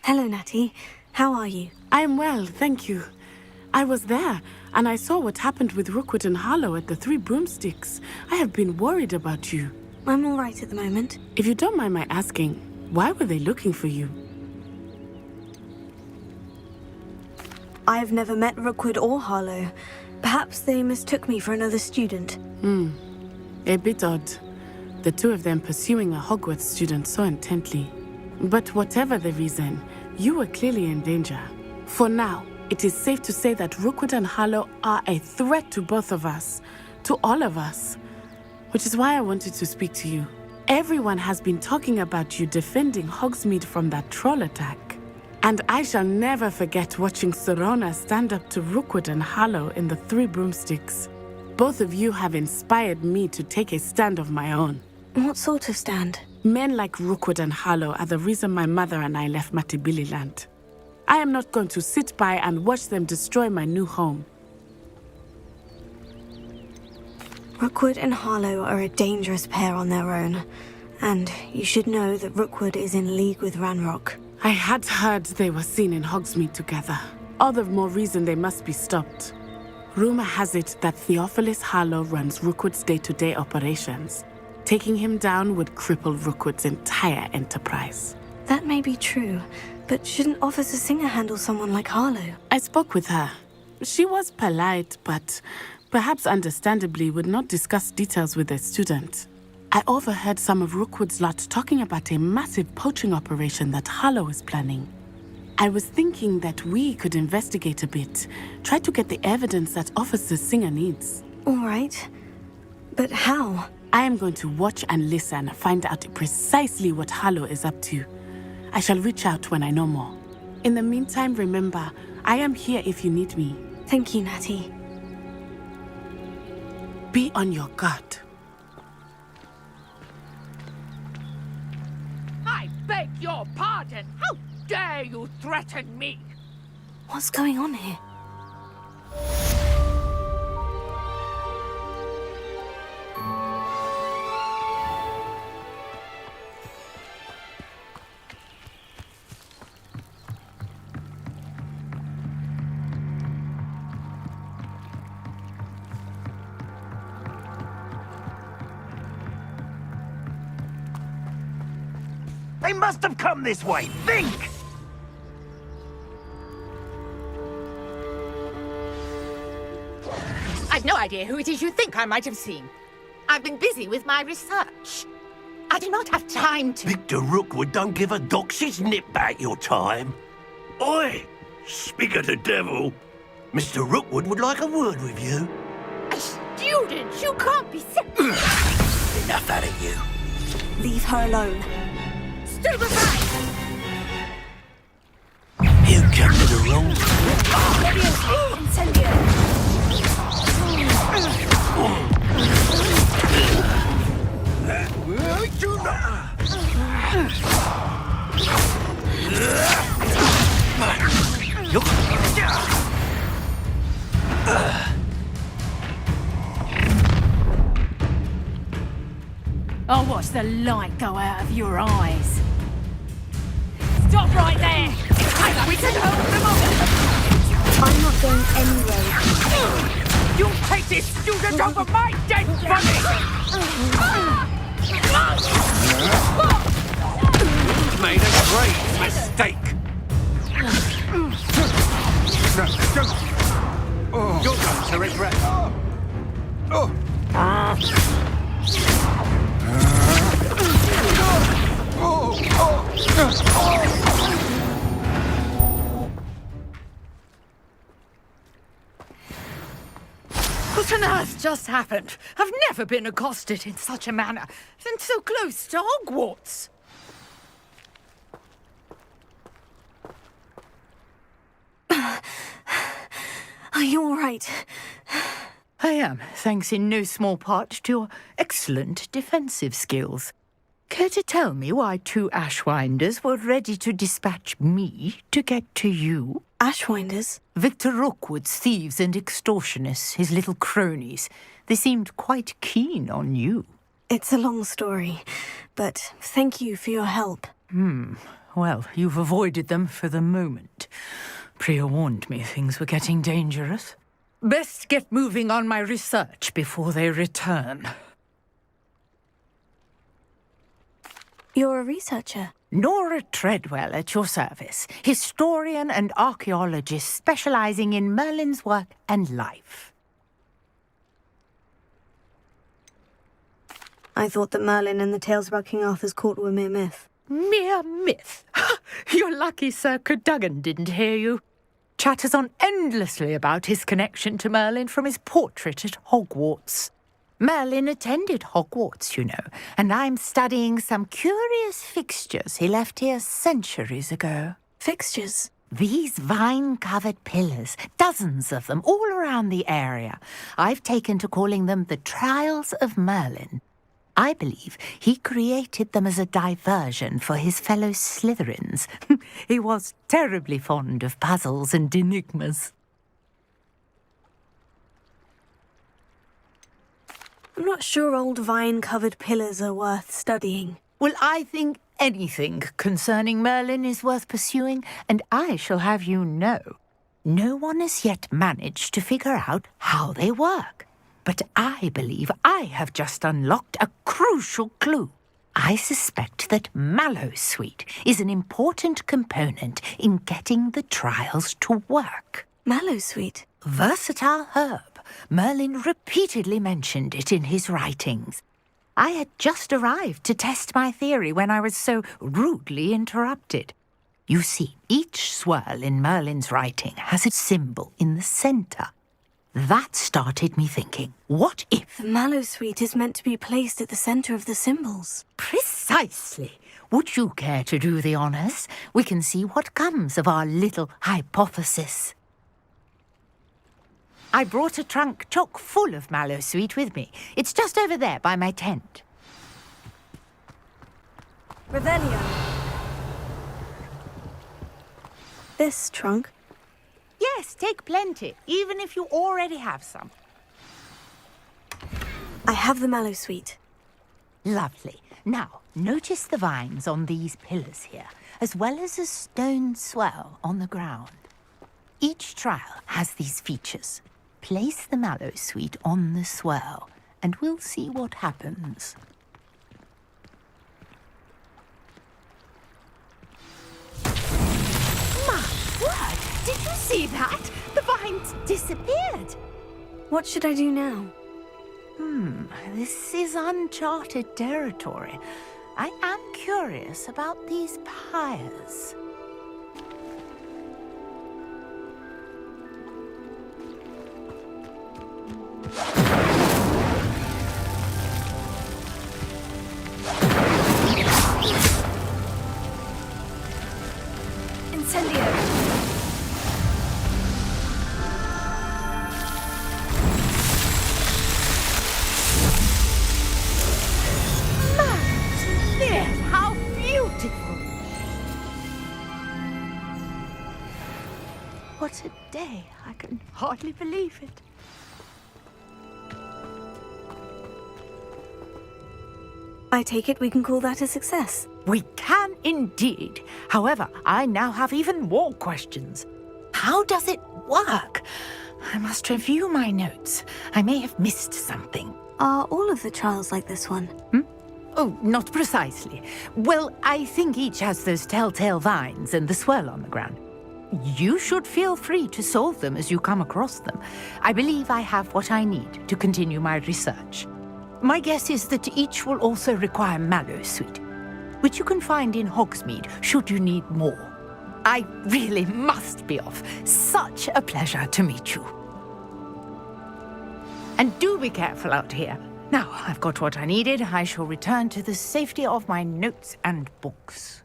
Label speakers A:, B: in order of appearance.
A: Hello, Natty. How are you?
B: I'm well, thank you. I was there, and I saw what happened with Rookwood and Harlow at the Three Broomsticks. I have been worried about you.
A: I'm all right at the moment.
B: If you don't mind my asking, why were they looking for you?
A: I have never met Rookwood or Harlow. Perhaps they mistook me for another student.
B: A bit odd. The two of them pursuing a Hogwarts student so intently. But whatever the reason, you were clearly in danger. For now, it is safe to say that Rookwood and Harlow are a threat to both of us, to all of us. Which is why I wanted to speak to you. Everyone has been talking about you defending Hogsmeade from that troll attack. And I shall never forget watching Sorona stand up to Rookwood and Harlow in the Three Broomsticks. Both of you have inspired me to take a stand of my own.
A: What sort of stand?
B: Men like Rookwood and Harlow are the reason my mother and I left Matabeleland. I am not going to sit by and watch them destroy my new home.
A: Rookwood and Harlow are a dangerous pair on their own. And you should know that Rookwood is in league with Ranrock.
B: I had heard they were seen in Hogsmeade together. All the more reason they must be stopped. Rumor has it that Theophilus Harlow runs Rookwood's day-to-day operations. Taking him down would cripple Rookwood's entire enterprise.
A: That may be true, but shouldn't Officer Singer handle someone like Harlow?
B: I spoke with her. She was polite, but perhaps understandably would not discuss details with a student. I overheard some of Rookwood's lot talking about a massive poaching operation that Harlow is planning. I was thinking that we could investigate a bit, try to get the evidence that Officer Singer needs.
A: All right. But how?
B: I am going to watch and listen, find out precisely what Harlow is up to. I shall reach out when I know more. In the meantime, remember, I am here if you need me.
A: Thank you, Natty.
B: Be on your guard.
C: I beg your pardon. How dare you threaten me?
A: What's going on here?
D: They must have come this way. Think!
C: I've no idea who it is you think I might have seen. I've been busy with my research. I do not have time to...
D: Victor Rookwood don't give a doxy's nip back your time. Oi! Speak of the devil. Mr. Rookwood would like a word with you.
C: A student? You can't be...
D: Enough out of you.
A: Leave her alone.
C: Stupefy!
D: You come to the wrong...
A: Incendio!
C: I'll watch the light go out of your eyes. Stop right there! We can hold them up!
A: I'm not going anywhere.
C: You take this student over my dead body!
D: You've made a great mistake.
E: No, don't. You're going to regret.
C: What on earth just happened? I've never been accosted in such a manner, and so close to Hogwarts.
A: Are you all right?
F: I am, thanks in no small part to your excellent defensive skills. Care to tell me why two Ashwinders were ready to dispatch me to get to you?
A: Ashwinders?
F: Victor Rookwood's thieves and extortionists, his little cronies. They seemed quite keen on you.
A: It's a long story, but thank you for your help.
F: Well, you've avoided them for the moment. Priya warned me things were getting dangerous. Best get moving on my research before they return.
A: You're a researcher.
F: Nora Treadwell at your service, historian and archaeologist specializing in Merlin's work and life.
A: I thought that Merlin and the tales about King Arthur's court were mere myth.
F: Mere myth? You're lucky Sir Cadogan didn't hear you. Chatters on endlessly about his connection to Merlin from his portrait at Hogwarts. Merlin attended Hogwarts, you know, and I'm studying some curious fixtures he left here centuries ago.
A: Fixtures?
F: These vine-covered pillars, dozens of them, all around the area. I've taken to calling them the Trials of Merlin. I believe he created them as a diversion for his fellow Slytherins. He was terribly fond of puzzles and enigmas.
A: I'm not sure old vine-covered pillars are worth studying.
F: Well, I think anything concerning Merlin is worth pursuing, and I shall have you know, no one has yet managed to figure out how they work. But I believe I have just unlocked a crucial clue. I suspect that Mallowsweet is an important component in getting the trials to work.
A: Mallowsweet?
F: Versatile herb. Merlin repeatedly mentioned it in his writings. I had just arrived to test my theory when I was so rudely interrupted. You see, each swirl in Merlin's writing has a symbol in the centre. That started me thinking, what if...
A: The Mallowsweet is meant to be placed at the centre of the symbols.
F: Precisely. Would you care to do the honours? We can see what comes of our little hypothesis. I brought a trunk chock full of Mallowsweet with me. It's just over there by my tent.
A: Revelio. This trunk?
F: Yes, take plenty, even if you already have some.
A: I have the Mallowsweet.
F: Lovely. Now, notice the vines on these pillars here, as well as a stone swell on the ground. Each trial has these features. Place the Mallowsweet on the swirl, and we'll see what happens. My word! Did you see that? The vines disappeared.
A: What should I do now?
F: This is uncharted territory. I am curious about these pyres.
A: Incendio!
F: How beautiful! What a day! I can hardly believe it.
A: I take it we can call that a success.
F: We can indeed. However, I now have even more questions. How does it work? I must review my notes. I may have missed something.
A: Are all of the trials like this one?
F: Oh, not precisely. Well, I think each has those telltale vines and the swirl on the ground. You should feel free to solve them as you come across them. I believe I have what I need to continue my research. My guess is that each will also require Mallowsweet, which you can find in Hogsmeade should you need more. I really must be off. Such a pleasure to meet you. And do be careful out here. Now, I've got what I needed. I shall return to the safety of my notes and books.